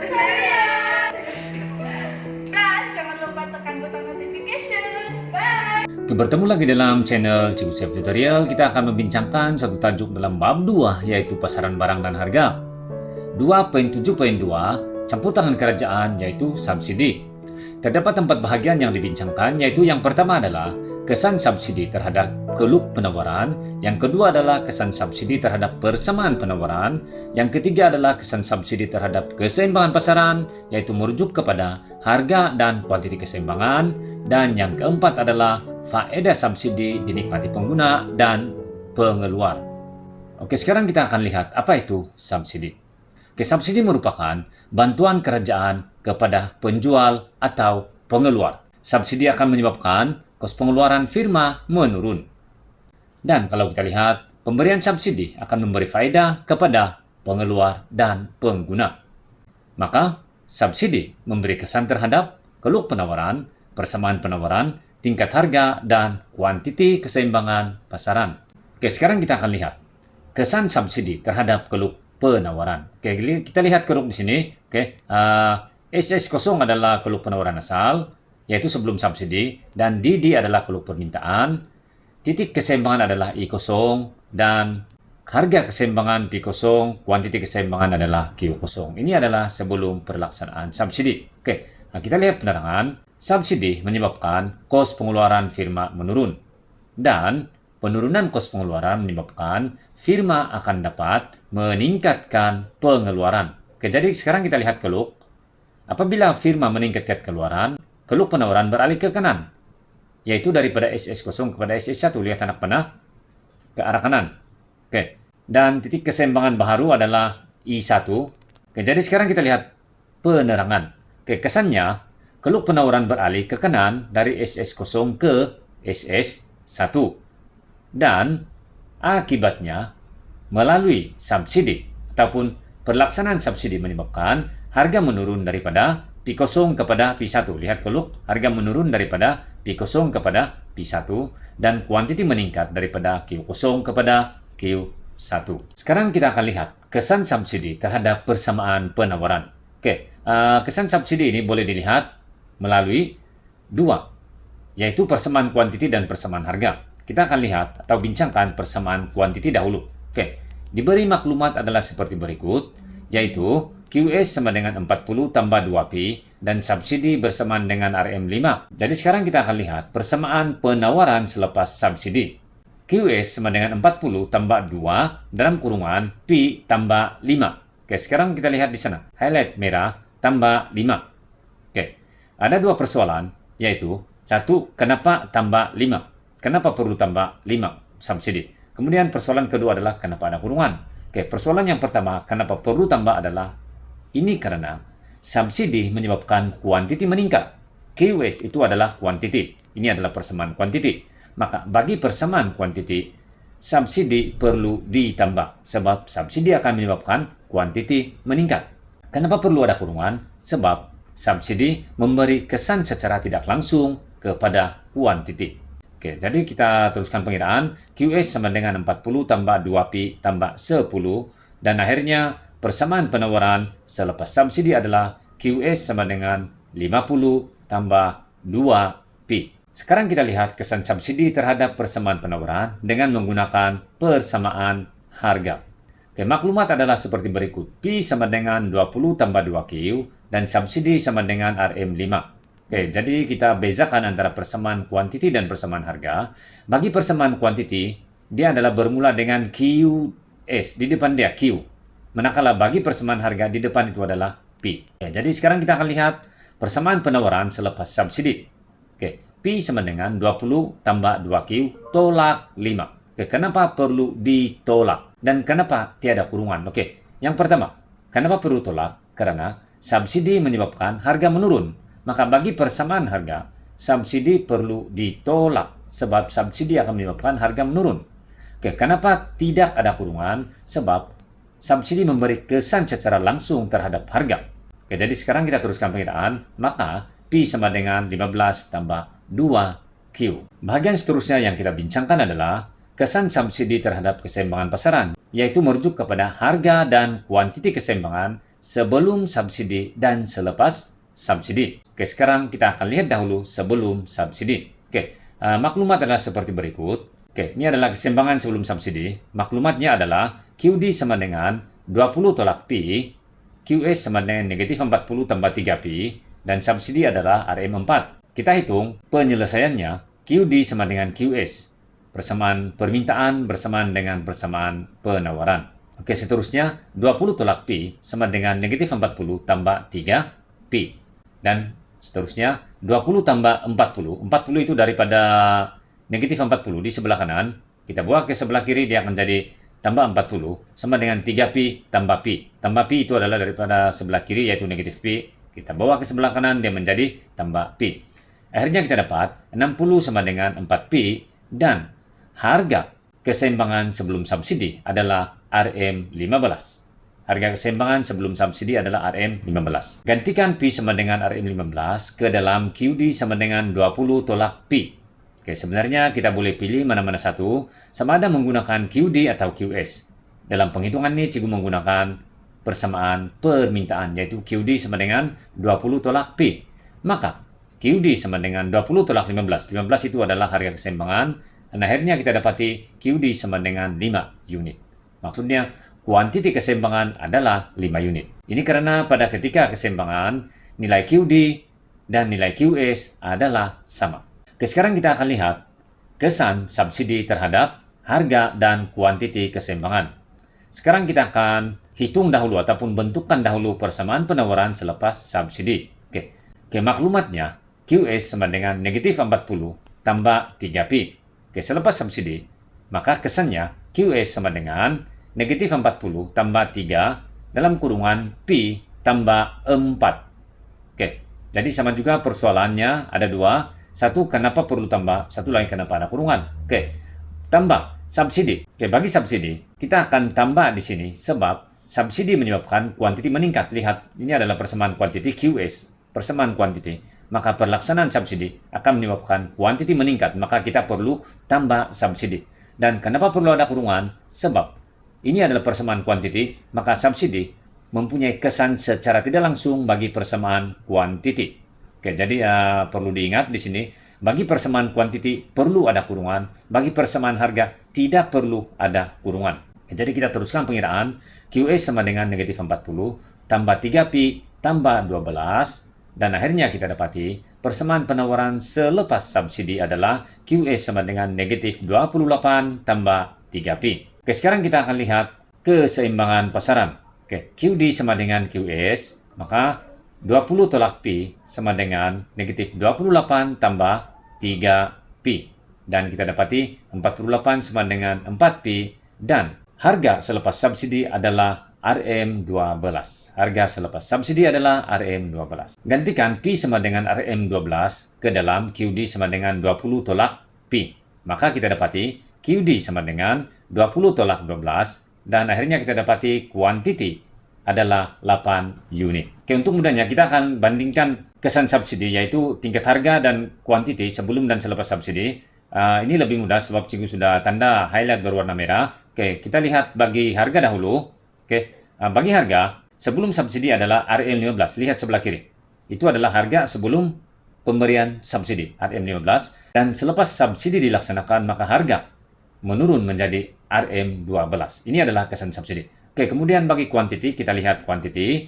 saya. Dan jangan lupa tekan butang notification. Bye. Bertemu lagi dalam channel Chef Tutorial. Kita akan membincangkan satu tajuk dalam bab 2, yaitu pasaran barang dan harga. 2.7.2 campur tangan kerajaan, yaitu subsidi. Terdapat 4 bahagian yang dibincangkan, yaitu yang pertama adalah kesan subsidi terhadap keluk penawaran, yang kedua adalah kesan subsidi terhadap persamaan penawaran, yang ketiga adalah kesan subsidi terhadap keseimbangan pasaran, yaitu merujuk kepada harga dan kuantiti keseimbangan, dan yang keempat adalah faedah subsidi dinikmati pengguna dan pengeluar. Oke, sekarang kita akan lihat apa itu subsidi. Oke, subsidi merupakan bantuan kerajaan kepada penjual atau pengeluar. Subsidi akan menyebabkan kos pengeluaran firma menurun. Dan kalau kita lihat, pemberian subsidi akan memberi faedah kepada pengeluar dan pengguna. Maka, subsidi memberi kesan terhadap keluk penawaran, persamaan penawaran, tingkat harga, dan kuantiti keseimbangan pasaran. Oke, sekarang kita akan lihat kesan subsidi terhadap keluk penawaran. Oke, kita lihat keluk di sini. Oke, SS0 adalah keluk penawaran asal, yaitu sebelum subsidi, dan DD adalah keluk permintaan, titik keseimbangan adalah I0, dan harga keseimbangan P0, kuantiti keseimbangan adalah Q0. Ini adalah sebelum pelaksanaan subsidi. Oke, nah kita lihat penerangan. Subsidi menyebabkan kos pengeluaran firma menurun, dan penurunan kos pengeluaran menyebabkan firma akan dapat meningkatkan pengeluaran. Oke, jadi sekarang kita lihat keluk. Apabila firma meningkatkan keluaran, keluk penawaran beralih ke kanan, yaitu daripada SS0 kepada SS1. Lihat anak panah ke arah kanan. Oke, dan titik keseimbangan baru adalah I1. Oke, jadi sekarang kita lihat penerangan. Oke, kesannya keluk penawaran beralih ke kanan dari SS0 ke SS1. Dan akibatnya melalui subsidi ataupun pelaksanaan subsidi menyebabkan harga menurun daripada P0 kepada P1. Lihat keluk, harga menurun daripada P0 kepada P1 dan kuantiti meningkat daripada Q0 kepada Q1. Sekarang kita akan lihat kesan subsidi terhadap persamaan penawaran. Oke, kesan subsidi ini boleh dilihat melalui dua, yaitu persamaan kuantiti dan persamaan harga. Kita akan lihat atau bincangkan persamaan kuantiti dahulu. Oke, diberi maklumat adalah seperti berikut, yaitu QS sama dengan 40 tambah 2P dan subsidi bersamaan dengan RM5. Jadi sekarang kita akan lihat persamaan penawaran selepas subsidi. QS sama dengan 40 tambah 2 dalam kurungan P tambah 5. Oke, sekarang kita lihat di sana. Highlight merah tambah 5. Oke, ada dua persoalan, yaitu satu, kenapa tambah 5? Kenapa perlu tambah 5 subsidi? Kemudian persoalan kedua adalah kenapa ada kurungan. Oke, persoalan yang pertama, kenapa perlu tambah adalah ini karena subsidi menyebabkan kuantiti meningkat. QS itu adalah kuantiti. Ini adalah persamaan kuantiti. Maka bagi persamaan kuantiti, subsidi perlu ditambah. Sebab subsidi akan menyebabkan kuantiti meningkat. Kenapa perlu ada kurungan? Sebab subsidi memberi kesan secara tidak langsung kepada kuantiti. Oke, jadi kita teruskan pengiraan. QS sama dengan 40 tambah 2P tambah 10. Dan akhirnya persamaan penawaran selepas subsidi adalah QS sama dengan 50 tambah 2P. Sekarang kita lihat kesan subsidi terhadap persamaan penawaran dengan menggunakan persamaan harga. Oke, maklumat adalah seperti berikut. P sama dengan 20 tambah 2Q dan subsidi sama dengan RM5. Oke, jadi kita bezakan antara persamaan kuantiti dan persamaan harga. Bagi persamaan kuantiti, dia adalah bermula dengan QS, di depan dia Q. Manakala bagi persamaan harga, di depan itu adalah P. Oke, jadi sekarang kita akan lihat persamaan penawaran selepas subsidi. Oke, P sama dengan 20 tambah 2Q tolak 5. Oke, kenapa perlu ditolak? Dan kenapa tiada kurungan? Oke, yang pertama, kenapa perlu tolak? Karena subsidi menyebabkan harga menurun. Maka bagi persamaan harga, subsidi perlu ditolak. Sebab subsidi akan menyebabkan harga menurun. Oke, kenapa tidak ada kurungan? Sebab subsidi memberi kesan secara langsung terhadap harga. Oke, jadi sekarang kita teruskan pengiraan. Maka P sama dengan 15 tambah 2Q. Bahagian seterusnya yang kita bincangkan adalah kesan subsidi terhadap keseimbangan pasaran, yaitu merujuk kepada harga dan kuantiti keseimbangan sebelum subsidi dan selepas subsidi. Oke, sekarang kita akan lihat dahulu sebelum subsidi. Oke, maklumat adalah seperti berikut. Oke, ini adalah keseimbangan sebelum subsidi. Maklumatnya adalah QD sama dengan 20 tolak Pi, QS sama dengan negatif 40 tambah 3Pi, dan subsidi adalah RM4. Kita hitung penyelesaiannya, QD sama dengan QS. Persamaan permintaan bersamaan dengan persamaan penawaran. Oke, seterusnya 20 tolak Pi sama dengan negatif 40 tambah 3Pi. Dan seterusnya 20 tambah 40. 40 itu daripada negatif 40 di sebelah kanan. Kita bawa ke sebelah kiri, dia akan jadi tambah 40 sama dengan 3Pi tambah Pi. Tambah Pi itu adalah daripada sebelah kiri yaitu negatif Pi. Kita bawa ke sebelah kanan, dia menjadi tambah Pi. Akhirnya kita dapat 60 sama dengan 4Pi dan harga keseimbangan sebelum subsidi adalah RM15. Harga keseimbangan sebelum subsidi adalah RM15. Gantikan Pi sama dengan RM15 ke dalam QD sama dengan 20 tolak Pi. Oke, sebenarnya kita boleh pilih mana-mana satu, sama ada menggunakan QD atau QS. Dalam penghitungan ini, cikgu menggunakan persamaan permintaan, yaitu QD sama dengan 20 tolak Pi. Maka, QD sama dengan 20 tolak 15. 15 itu adalah harga keseimbangan, dan akhirnya kita dapati QD sama dengan 5 unit. Maksudnya, kuantiti keseimbangan adalah 5 unit. Ini karena pada ketika keseimbangan, nilai QD dan nilai QS adalah sama. Oke, sekarang kita akan lihat kesan subsidi terhadap harga dan kuantiti keseimbangan. Sekarang kita akan hitung dahulu ataupun bentukkan dahulu persamaan penawaran selepas subsidi. Oke, maklumatnya QS sama dengan negatif 40 tambah 3Pi. Oke, selepas subsidi, maka kesannya QS sama dengan negatif 40 tambah 3 dalam kurungan Pi tambah 4. Oke, jadi sama juga persoalannya ada dua. Satu, kenapa perlu tambah? Satu lagi, kenapa ada kurungan? Oke, tambah subsidi. Oke, bagi subsidi, kita akan tambah di sini sebab subsidi menyebabkan kuantiti meningkat. Lihat, ini adalah persamaan kuantiti QS, persamaan kuantiti. Maka pelaksanaan subsidi akan menyebabkan kuantiti meningkat. Maka kita perlu tambah subsidi. Dan kenapa perlu ada kurungan? Sebab ini adalah persamaan kuantiti, maka subsidi mempunyai kesan secara tidak langsung bagi persamaan kuantiti. Oke, jadi perlu diingat di sini, bagi persamaan kuantiti perlu ada kurungan, bagi persamaan harga tidak perlu ada kurungan. Oke, jadi kita teruskan pengiraan, QS sama dengan negatif 40, tambah 3Pi, tambah 12, dan akhirnya kita dapati persamaan penawaran selepas subsidi adalah QS sama dengan negatif 28 tambah 3Pi. Oke, sekarang kita akan lihat keseimbangan pasaran. Oke, QD sama dengan QS, maka 20 tolak Pi sama dengan negatif 28 tambah 3Pi. Dan kita dapati 48 sama dengan 4Pi dan harga selepas subsidi adalah RM12. Harga selepas subsidi adalah RM12. Gantikan Pi sama dengan RM12 ke dalam QD sama dengan 20 tolak Pi. Maka kita dapati QD sama dengan 20 tolak 12 dan akhirnya kita dapati kuantiti adalah 8 unit. Oke, untuk mudahnya kita akan bandingkan kesan subsidi yaitu tingkat harga dan kuantiti sebelum dan selepas subsidi. Ini lebih mudah sebab cikgu sudah tanda highlight berwarna merah. Oke, kita lihat bagi harga dahulu. Oke, bagi harga sebelum subsidi adalah RM15. Lihat sebelah kiri. Itu adalah harga sebelum pemberian subsidi RM15 dan selepas subsidi dilaksanakan maka harga menurun menjadi RM12. Ini adalah kesan subsidi. Oke, kemudian bagi kuantiti, kita lihat kuantiti.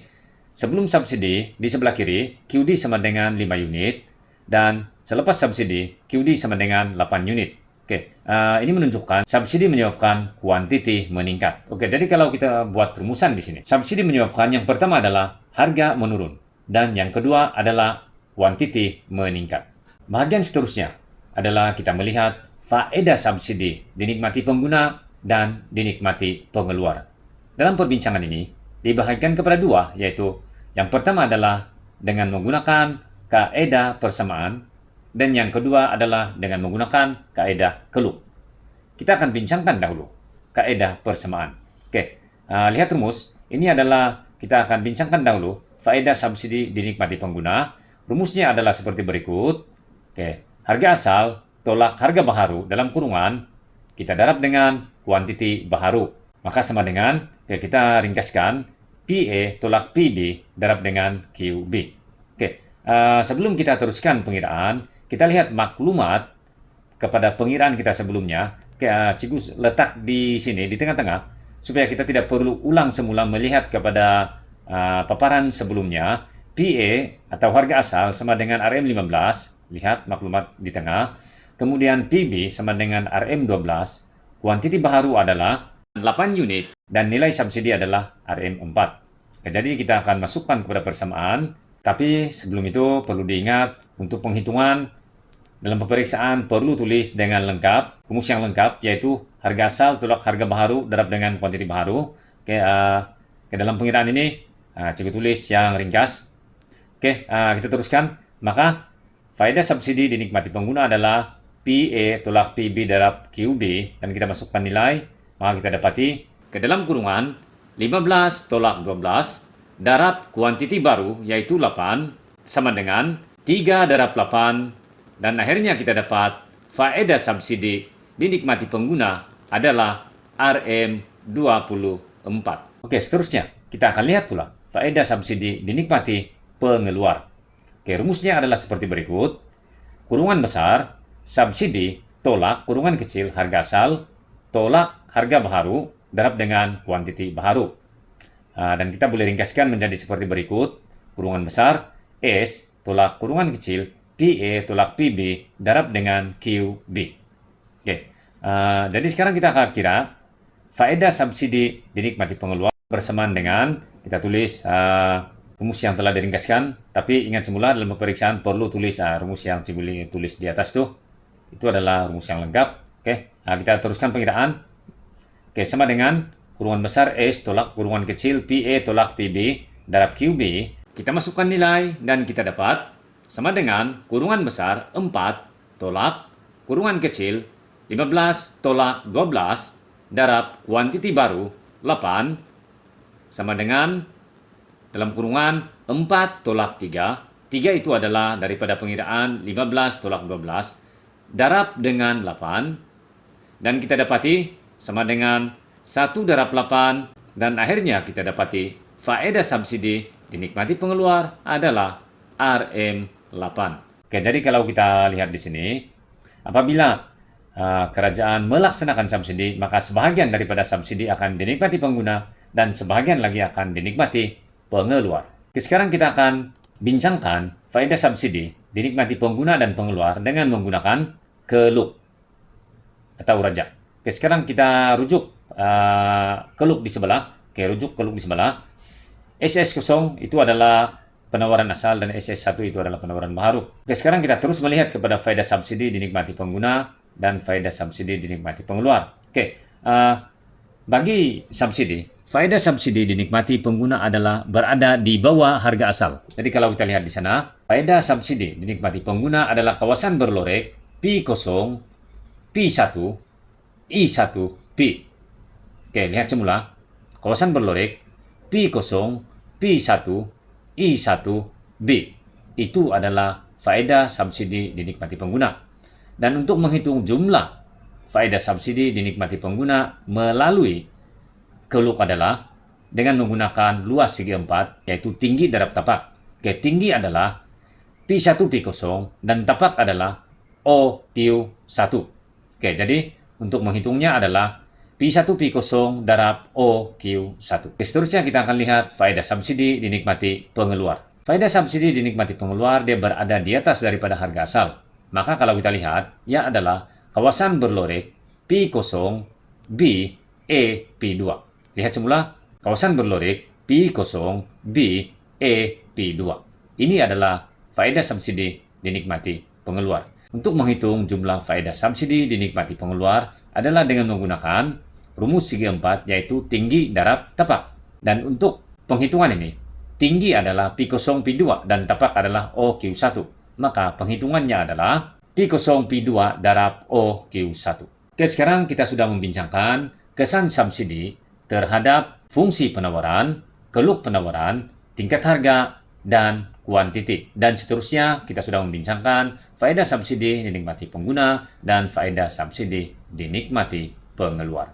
Sebelum subsidi, di sebelah kiri, QD sama dengan 5 unit. Dan selepas subsidi, QD sama dengan 8 unit. Oke, ini menunjukkan subsidi menyebabkan kuantiti meningkat. Oke, jadi kalau kita buat rumusan di sini. Subsidi menyebabkan yang pertama adalah harga menurun. Dan yang kedua adalah kuantiti meningkat. Bahagian seterusnya adalah kita melihat faedah subsidi dinikmati pengguna dan dinikmati pengeluar. Dalam perbincangan ini, dibahagikan kepada dua, yaitu yang pertama adalah dengan menggunakan kaedah persamaan, dan yang kedua adalah dengan menggunakan kaedah keluk. Kita akan bincangkan dahulu kaedah persamaan. Oke, lihat rumus. Ini adalah kita akan bincangkan dahulu faedah subsidi dinikmati pengguna. Rumusnya adalah seperti berikut. Oke, harga asal tolak harga baharu dalam kurungan kita darab dengan kuantiti baharu. Maka sama dengan, kita ringkaskan, PA tolak PB darab dengan QB. Oke, sebelum kita teruskan pengiraan, kita lihat maklumat kepada pengiraan kita sebelumnya. Oke, cikgu letak di sini di tengah-tengah supaya kita tidak perlu ulang semula melihat kepada paparan sebelumnya. PA atau harga asal sama dengan RM15, lihat maklumat di tengah. Kemudian PB sama dengan RM12, kuantiti baharu adalah 8 unit dan nilai subsidi adalah RM4. Jadi kita akan masukkan kepada persamaan, tapi sebelum itu perlu diingat untuk penghitungan dalam pemeriksaan perlu tulis dengan lengkap, rumus yang lengkap yaitu harga asal tolak harga baharu darab dengan kuantiti baharu. Oke, ke dalam pengiraan ini cikgu tulis yang ringkas. Oke, kita teruskan. Maka faedah subsidi dinikmati pengguna adalah PA tolak PB darab QB dan kita masukkan nilai, maka kita dapati ke dalam kurungan 15 tolak 12 darab kuantiti baru yaitu 8 sama dengan 3 darab 8 dan akhirnya kita dapat faedah subsidi dinikmati pengguna adalah RM24. Oke, seterusnya kita akan lihat pula faedah subsidi dinikmati pengeluar. Oke, rumusnya adalah seperti berikut. Kurungan besar, subsidi, tolak, kurungan kecil, harga asal, tolak, harga baharu, darab dengan kuantiti baharu. Dan kita boleh ringkaskan menjadi seperti berikut. Kurungan besar, S, tolak kurungan kecil, PA, tolak PB, darab dengan QB. Oke, jadi sekarang kita akan kira faedah subsidi dinikmati pengeluar bersamaan dengan, kita tulis rumus yang telah diringkaskan, tapi ingat semula dalam pemeriksaan perlu tulis rumus yang cikgu tulis di atas tuh. Itu adalah rumus yang lengkap. Oke, kita teruskan pengiraan. Oke, sama dengan kurungan besar S tolak kurungan kecil PA tolak PB darab QB. Kita masukkan nilai dan kita dapat sama dengan kurungan besar 4 tolak kurungan kecil 15 tolak 12 darab kuantiti baru 8 sama dengan dalam kurungan 4 tolak 3. 3 itu adalah daripada pengiraan 15 tolak 12 darab dengan 8. Dan kita dapati sama dengan 1 darab 8. Dan akhirnya kita dapati faedah subsidi dinikmati pengeluar adalah RM8. Oke, jadi kalau kita lihat di sini, apabila kerajaan melaksanakan subsidi, maka sebahagian daripada subsidi akan dinikmati pengguna dan sebahagian lagi akan dinikmati pengeluar. Oke, sekarang kita akan bincangkan faedah subsidi dinikmati pengguna dan pengeluar dengan menggunakan keluk atau rajak. Oke, sekarang kita rujuk keluk di sebelah. Oke, rujuk keluk di sebelah. SS0 itu adalah penawaran asal dan SS1 itu adalah penawaran baharu. Oke, sekarang kita terus melihat kepada faedah subsidi dinikmati pengguna dan faedah subsidi dinikmati pengeluar. Oke, bagi subsidi, faedah subsidi dinikmati pengguna adalah berada di bawah harga asal. Jadi kalau kita lihat di sana, faedah subsidi dinikmati pengguna adalah kawasan berlorek P0, P1, I1, P. Oke, lihat semula. Kawasan berlorek P0, P1, I1, B. Itu adalah faedah subsidi dinikmati pengguna. Dan untuk menghitung jumlah faedah subsidi dinikmati pengguna melalui keluk adalah dengan menggunakan luas segi 4, yaitu tinggi darab tapak. Oke, tinggi adalah P1 P0 dan tapak adalah OQ1. Oke, jadi untuk menghitungnya adalah P1 P0 darab OQ1. Oke, seterusnya kita akan lihat faedah subsidi dinikmati pengeluar. Faedah subsidi dinikmati pengeluar dia berada di atas daripada harga asal. Maka kalau kita lihat, ia adalah kawasan berlorek P0 B E P2. Lihat semula, kawasan berlorek P0 B E P2. Ini adalah faedah subsidi dinikmati pengeluar. Untuk menghitung jumlah faedah subsidi dinikmati pengeluar adalah dengan menggunakan rumus segi 4, yaitu tinggi darab tapak. Dan untuk penghitungan ini, tinggi adalah P0 P2 dan tapak adalah OQ1. Maka penghitungannya adalah P0 P2 darab OQ1. Oke, sekarang kita sudah membincangkan kesan subsidi terhadap fungsi penawaran, keluk penawaran, tingkat harga, dan kuantiti. Dan seterusnya kita sudah membincangkan faedah subsidi dinikmati pengguna dan faedah subsidi dinikmati pengeluar.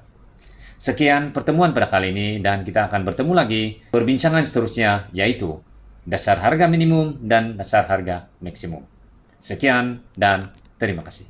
Sekian pertemuan pada kali ini dan kita akan bertemu lagi perbincangan seterusnya yaitu dasar harga minimum dan dasar harga maksimum. Sekian dan terima kasih.